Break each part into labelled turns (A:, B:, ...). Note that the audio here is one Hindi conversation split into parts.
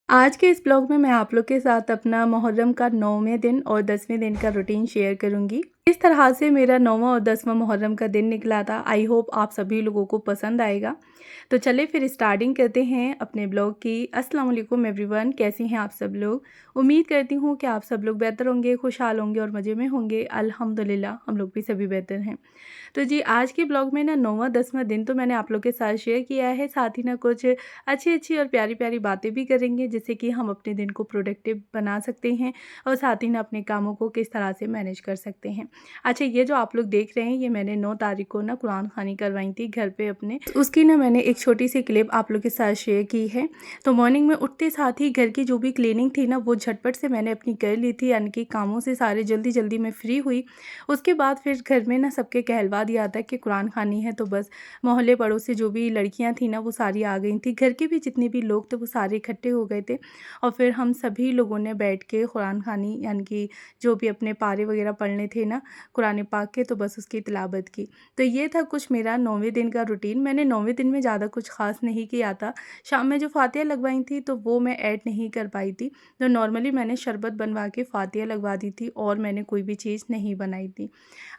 A: आज के इस ब्लॉग में मैं आप लोग के साथ अपना मुहर्रम का 9वें दिन और 10वें दिन का रूटीन शेयर करूंगी। इस तरह से मेरा 9वां और 10वां मुहर्रम का दिन निकला था। आई होप आप सभी लोगों को पसंद आएगा। तो चले फिर स्टार्टिंग करते हैं अपने ब्लॉग की। अस्सलाम वालेकुम एवरीवन, कैसे हैं आप सब लोग। उम्मीद करती हूँ कि आप सब लोग बेहतर होंगे, खुशहाल होंगे और मज़े में होंगे। अल्हम्दुलिल्लाह हम लोग भी सभी बेहतर हैं। तो जी आज के ब्लॉग में ना 9वां 10वां दिन तो मैंने आप लोग के साथ शेयर किया है, साथ ही ना कुछ अच्छी अच्छी और प्यारी प्यारी बातें भी करेंगे जिससे कि हम अपने दिन को प्रोडक्टिव बना सकते हैं और साथ ही ना अपने कामों को किस तरह से मैनेज कर सकते हैं। अच्छा, ये जो आप लोग देख रहे हैं ये मैंने 9 तारीख को ना कुरान खानी करवाई थी घर पे अपने, उसकी ना मैंने एक छोटी सी क्लिप आप लोग के साथ शेयर की है। तो मॉर्निंग में उठते साथ ही घर की जो भी क्लीनिंग थी ना वो झटपट से मैंने अपनी कर ली थी, यानी कि कामों से सारे जल्दी जल्दी मैं फ्री हुई। उसके बाद फिर घर में ना सबके कहलवा दिया था कि कुरान खानी है, तो बस मोहल्ले पड़ोस से जो भी लड़कियां थी ना वो सारी आ गई थी। घर के भी जितने भी लोग थे वो सारे इकट्ठे हो गए थे और फिर हम सभी लोगों ने बैठ के कुरान खानी, यानी कि जो भी अपने पारे वगैरह पढ़ने थे ना कुरान पाक के, तो बस उसकी तिलावत की। तो ये था कुछ मेरा 9वें दिन का रूटीन। मैंने 9वें दिन में ज़्यादा कुछ ख़ास नहीं किया था। शाम में जो फातिहा लगवाई थी तो वो मैं ऐड नहीं कर पाई थी। तो नॉर्मली मैंने शरबत बनवा के फातिहा लगवा दी थी और मैंने कोई भी चीज़ नहीं बनाई थी।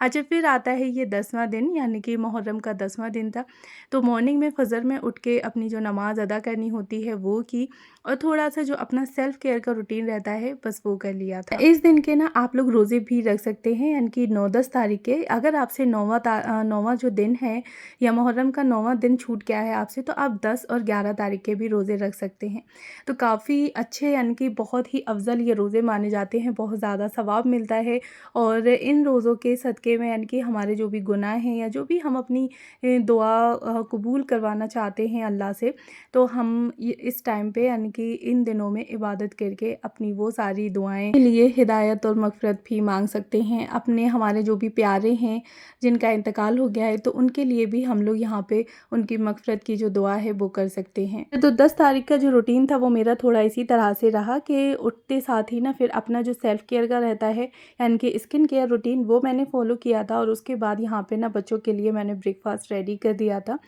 A: अच्छा, फिर आता है ये 10वां दिन, यानी कि मुहर्रम का 10वां दिन था। तो मॉर्निंग में फ़जर में उठ के अपनी जो नमाज़ अदा करनी होती है वो की, और थोड़ा-सा जो अपना सेल्फ़ केयर का रूटीन रहता है बस वो कर लिया था। इस दिन के ना आप लोग रोज़े भी रख सकते हैं, यानी कि 9-10 तारीख के। अगर आपसे 9वां जो दिन है या मुहर्रम का 9वां दिन छूट गया है आपसे, तो आप 10 और 11 तारीख के भी रोज़े रख सकते हैं। तो काफ़ी अच्छे, यानी कि बहुत ही अफ़ज़ल ये रोज़े माने जाते हैं, बहुत ज़्यादा सवाब मिलता है। और इन रोज़ों के सदक़े में, यानी कि हमारे जो भी गुनाह हैं या जो भी हम अपनी दुआ कबूल करवाना चाहते हैं अल्लाह से, तो हम ये इस टाइम पे, यानी कि इन दिनों में इबादत करके अपनी वो सारी दुआएं के लिए हिदायत और मग़फ़िरत भी मांग सकते हैं। अपने हमारे जो भी प्यारे हैं जिनका इंतकाल हो गया है तो उनके लिए भी हम लोग यहाँ पे उनकी मग़फ़िरत की जो दुआ है वो कर सकते हैं। तो 10 तारीख का जो रूटीन था वो मेरा थोड़ा इसी तरह से रहा कि उठते साथ ही ना फिर अपना जो सेल्फ़ केयर का रहता है, यानी कि स्किन केयर रूटीन, वो मैंने फ़ॉलो किया था। और उसके बाद यहाँ पे ना बच्चों के लिए मैंने ब्रेकफ़ास्ट रेडी कर दिया था।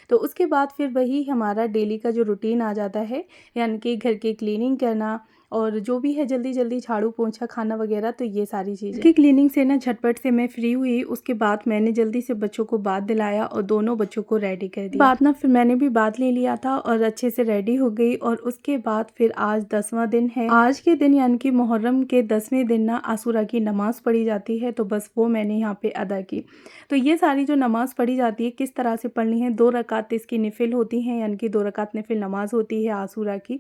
A: तो उसके बाद फिर वही हमारा डेली का जो रूटीन आ जाता है, यानी कि घर की क्लीनिंग करना और जो भी है जल्दी जल्दी झाड़ू पोंछा खाना वगैरह, तो ये सारी चीज़ें की क्लीनिंग से ना झटपट से मैं फ्री हुई। उसके बाद मैंने जल्दी से बच्चों को बाथ दिलाया और दोनों बच्चों को रेडी कर दिया। बाद ना फिर मैंने भी बाथ ले लिया था और अच्छे से रेडी हो गई। और उसके बाद फिर आज 10वां दिन है। आज के दिन, यानी कि मुहर्रम के 10वें दिन ना आशूरा की नमाज़ पढ़ी जाती है, तो बस वो मैंने यहाँ पे अदा की। तो ये सारी जो नमाज़ पढ़ी जाती है किस तरह से पढ़नी है, 2 रकात इसकी निफिल होती हैं, यानी कि 2 रकात निफिल नमाज़ होती है आशूरा की।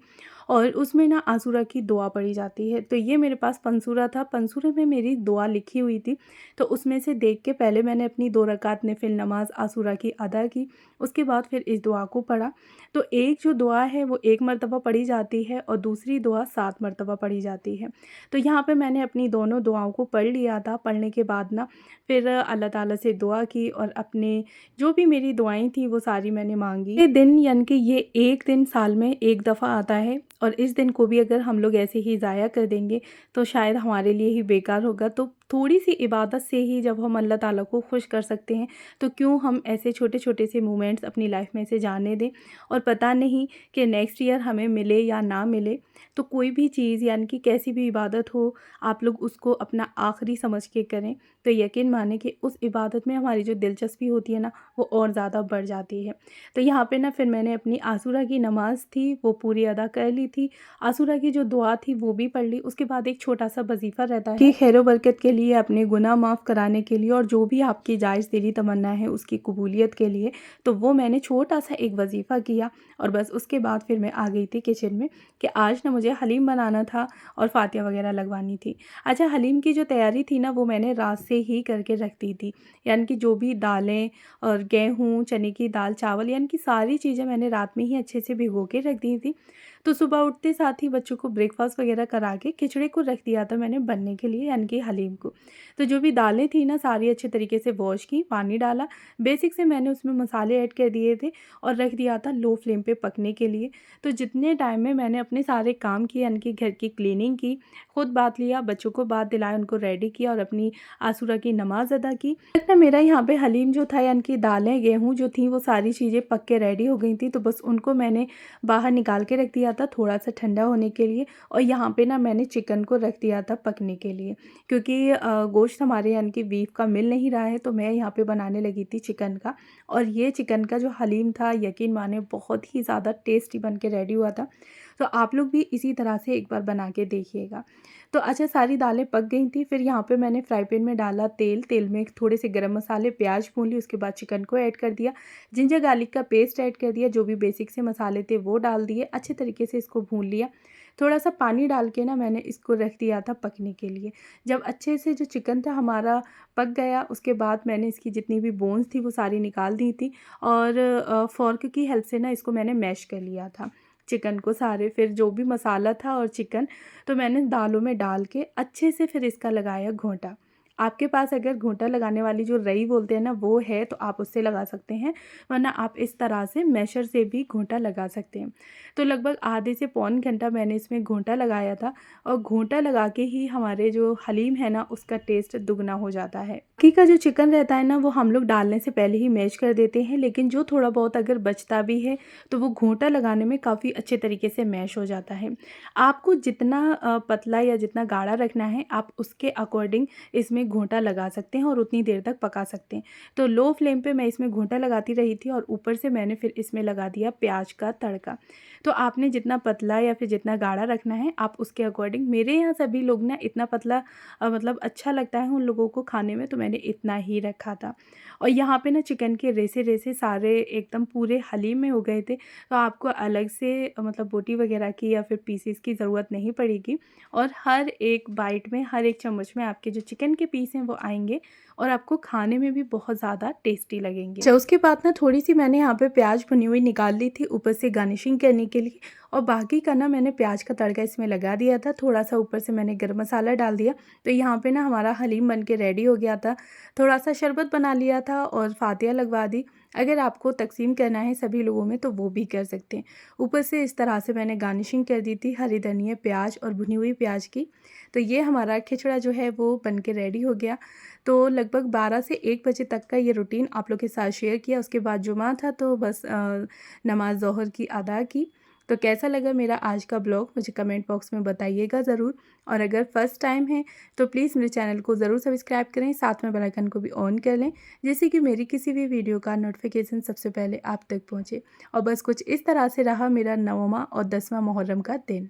A: और उसमें ना आशूरा की दुआ पढ़ी जाती है। तो ये मेरे पास पंसूरा था, पंसूरे में मेरी दुआ लिखी हुई थी। तो उसमें से देख के पहले मैंने अपनी 2 रकात नफिल नमाज आशूरा की अदा की। उसके बाद फिर इस दुआ को पढ़ा। तो एक जो दुआ है वो 1 मरतबा पढ़ी जाती है और दूसरी दुआ 7 मरतबा पढ़ी जाती है। तो यहाँ पे मैंने अपनी दोनों दुआओं को पढ़ लिया था। पढ़ने के बाद ना फिर अल्लाह ताला से दुआ की और अपने जो भी मेरी दुआएं थी वो सारी मैंने मांगी। ये दिन, यानी कि ये एक दिन साल में एक दफ़ा आता है और इस दिन को भी अगर हम लोग ऐसे ही ज़ाया कर देंगे तो शायद हमारे लिए ही बेकार होगा। तो थोड़ी सी इबादत से ही जब हम अल्लाह ताला को खुश कर सकते हैं, तो क्यों हम ऐसे छोटे छोटे से मोमेंट्स अपनी लाइफ में से जाने दें। और पता नहीं कि नेक्स्ट ईयर हमें मिले या ना मिले। तो कोई भी चीज़, यानी कि कैसी भी इबादत हो, आप लोग उसको अपना आखिरी समझ के करें। तो यकीन माने कि उस इबादत में हमारी जो दिलचस्पी होती है ना वो और ज़्यादा बढ़ जाती है। तो यहाँ पे ना फिर मैंने अपनी आशूरा की नमाज़ थी वो पूरी अदा कर ली थी। आशूरा की जो दुआ थी वो भी पढ़ ली। उसके बाद एक छोटा सा वजीफ़ा रहता है कि खैर बरकत के लिए, अपने गुनाह माफ़ कराने के लिए और जो भी आपकी जायज़ दिली तमन्ना है उसकी कबूलियत के लिए। तो वो मैंने छोटा सा एक वजीफ़ा किया और बस उसके बाद फिर मैं आ गई थी किचन में कि आज ना मुझे हलीम बनाना था और फातिहा वगैरह लगवानी थी। अच्छा, हलीम की जो तैयारी थी ना वो मैंने रात से ही करके रख दी थी, यानी कि जो भी दालें और गेहूँ, चने की दाल, चावल, यानी कि सारी चीज़ें मैंने रात में ही अच्छे से भिगो के रख दी थी। तो सुबह उठते साथ ही बच्चों को ब्रेकफ़ास्ट वगैरह करा के खिचड़ी को रख दिया था मैंने बनने के लिए, यानी कि हलीम को। तो जो भी दालें थी ना सारी अच्छे तरीके से वॉश की, पानी डाला, बेसिक से मैंने उसमें मसाले ऐड कर दिए थे और रख दिया था लो फ्लेम पे पकने के लिए। तो जितने टाइम में मैंने अपने सारे काम किए, यानी कि घर की क्लीनिंग की, खुद बात लिया, बच्चों को बात दिलाया, उनको रेडी किया और अपनी आशूरा की नमाज़ अदा की। ना मेरा यहाँ पे हलीम जो था, यानी कि दालें, गेहूँ जो थी वो सारी चीज़ें पक के रेडी हो गई थी। तो बस उनको मैंने बाहर निकाल के रख दिया था थोड़ा सा ठंडा होने के लिए, और यहाँ पे ना मैंने चिकन को रख दिया था पकने के लिए, क्योंकि गोश्त हमारे यानी कि बीफ का मिल नहीं रहा है, तो मैं यहाँ पे बनाने लगी थी चिकन का। और ये चिकन का जो हलीम था, यकीन माने बहुत ही ज़्यादा टेस्टी बन के रेडी हुआ था। तो आप लोग भी इसी तरह से एक बार बना के देखिएगा। तो अच्छा, सारी दालें पक गई थी। फिर यहाँ पे मैंने फ्राई पैन में डाला तेल, तेल में थोड़े से गरम मसाले, प्याज भून ली, उसके बाद चिकन को ऐड कर दिया, जिंजर गार्लिक का पेस्ट ऐड कर दिया, जो भी बेसिक से मसाले थे वो डाल दिए, अच्छे तरीके से इसको भून लिया। थोड़ा सा पानी डाल के ना मैंने इसको रख दिया था पकने के लिए। जब अच्छे से जो चिकन था हमारा पक गया, उसके बाद मैंने इसकी जितनी भी बोन्स थी वो सारी निकाल दी थी, और फ़ोर्क की हेल्प से ना इसको मैंने मैश कर लिया था चिकन को सारे। फिर जो भी मसाला था और चिकन, तो मैंने दालों में डाल के अच्छे से फिर इसका लगाया घोंटा। आपके पास अगर घोंटा लगाने वाली जो रई बोलते हैं ना वो है तो आप उससे लगा सकते हैं, वरना आप इस तरह से मैशर से भी घोंटा लगा सकते हैं। तो लगभग आधे से पौन घंटा मैंने इसमें घोंटा लगाया था, और घोंटा लगा के ही हमारे जो हलीम है ना उसका टेस्ट दुगना हो जाता है। बाकी का जो चिकन रहता है ना वो हम लोग डालने से पहले ही मैश कर देते हैं, लेकिन जो थोड़ा बहुत अगर बचता भी है तो वो घोंटा लगाने में काफ़ी अच्छे तरीके से मैश हो जाता है। आपको जितना पतला या जितना गाढ़ा रखना है आप उसके अकॉर्डिंग इसमें घोंटा लगा सकते हैं और उतनी देर तक पका सकते हैं। तो लो फ्लेम पे मैं इसमें घोंटा लगाती रही थी, और ऊपर से मैंने फिर इसमें लगा दिया प्याज का तड़का। तो आपने जितना पतला या फिर जितना गाढ़ा रखना है आप उसके अकॉर्डिंग, मेरे यहाँ सभी लोग ना इतना पतला मतलब अच्छा लगता है उन लोगों को खाने में, तो मैंने इतना ही रखा था। और यहाँ पे ना चिकन के रेसे रेसे सारे एकदम पूरे हलीम में हो गए थे, तो आपको अलग से मतलब बोटी वगैरह की या फिर पीसेस की ज़रूरत नहीं पड़ेगी, और हर एक बाइट में, हर एक चम्मच में आपके जो चिकन के पीस हैं वो आएंगे, और आपको खाने में भी बहुत ज़्यादा टेस्टी लगेंगे। अच्छा, उसके बाद ना थोड़ी सी मैंने यहाँ पे प्याज भुनी हुई निकाल ली थी ऊपर से गार्निशिंग करने के लिए, और बाकी का ना मैंने प्याज का तड़का इसमें लगा दिया था। थोड़ा सा ऊपर से मैंने गरम मसाला डाल दिया, तो यहाँ पे ना हमारा हलीम बन के रेडी हो गया था। थोड़ा सा शरबत बना लिया था और फातिया लगवा दी। अगर आपको तकसीम करना है सभी लोगों में तो वो भी कर सकते हैं। ऊपर से इस तरह से मैंने गार्निशिंग कर दी थी हरी धनिया, प्याज और भुनी हुई प्याज की। तो ये हमारा खिचड़ा जो है वो बन के रेडी हो गया। तो लगभग 12 से 1 बजे तक का ये रूटीन आप लोग के साथ शेयर किया। उसके बाद जुमा था तो बस नमाज ज़ोहर की अदा की। तो कैसा लगा मेरा आज का ब्लॉग मुझे कमेंट बॉक्स में बताइएगा ज़रूर, और अगर फर्स्ट टाइम है तो प्लीज़ मेरे चैनल को ज़रूर सब्सक्राइब करें, साथ में बेल आइकन को भी ऑन कर लें, जिससे कि मेरी किसी भी वीडियो का नोटिफिकेशन सबसे पहले आप तक पहुँचे। और बस कुछ इस तरह से रहा मेरा 9वां और 10वां मुहर्रम का दिन।